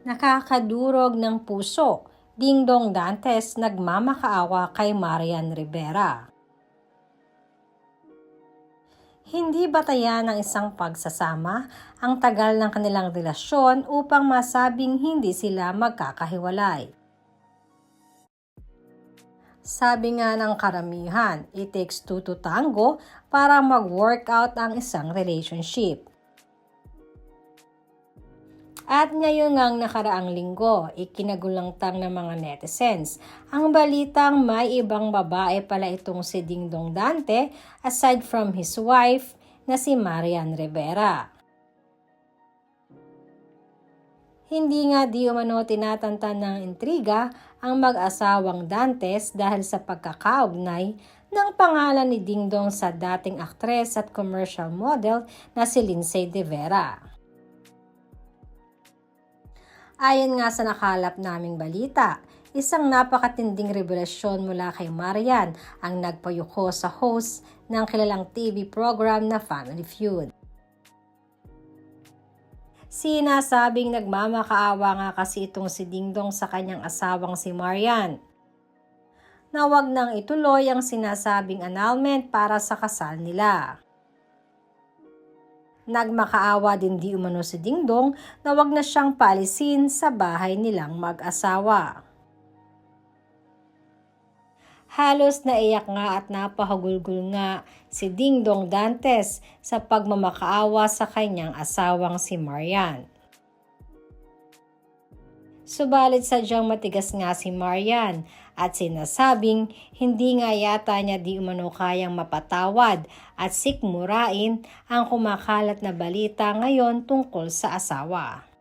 Nakakadurog ng puso, Dingdong Dantes nagmamakaawa kay Marian Rivera. Hindi batayan ng isang pagsasama ang tagal ng kanilang relasyon upang masabing hindi sila magkakahiwalay. Sabi nga ng karamihan, it takes two to tango para mag-workout ang isang relationship. At ngayon ngang nakaraang linggo, ikinagulangtang ng mga netizens ang balitang may ibang babae pala itong si Dingdong Dante aside from his wife na si Marian Rivera. Hindi nga di umano tinatantan ng intriga ang mag-asawang Dantes dahil sa pagkakaugnay ng pangalan ni Dingdong sa dating aktres at commercial model na si Lindsay De Vera. Ayon nga sa nakalap naming balita, isang napakatinding revelasyon mula kay Marian ang nagpayuko sa host ng kilalang TV program na Family Feud. Sinasabing nagmamakaawa nga kasi itong si Dingdong sa kanyang asawang si Marian, na wag nang ituloy ang sinasabing annulment para sa kasal nila. Nagmakaawa din di umano si Dingdong na wag na siyang paalisin sa bahay nilang mag-asawa. Halos naiyak nga at napahagulgol nga si Dingdong Dantes sa pagmamakaawa sa kanyang asawang si Marian. Subalit sadyang matigas nga si Marian at sinasabing hindi nga yata niya di umano kayang mapatawad at sikmurain ang kumakalat na balita ngayon tungkol sa asawa.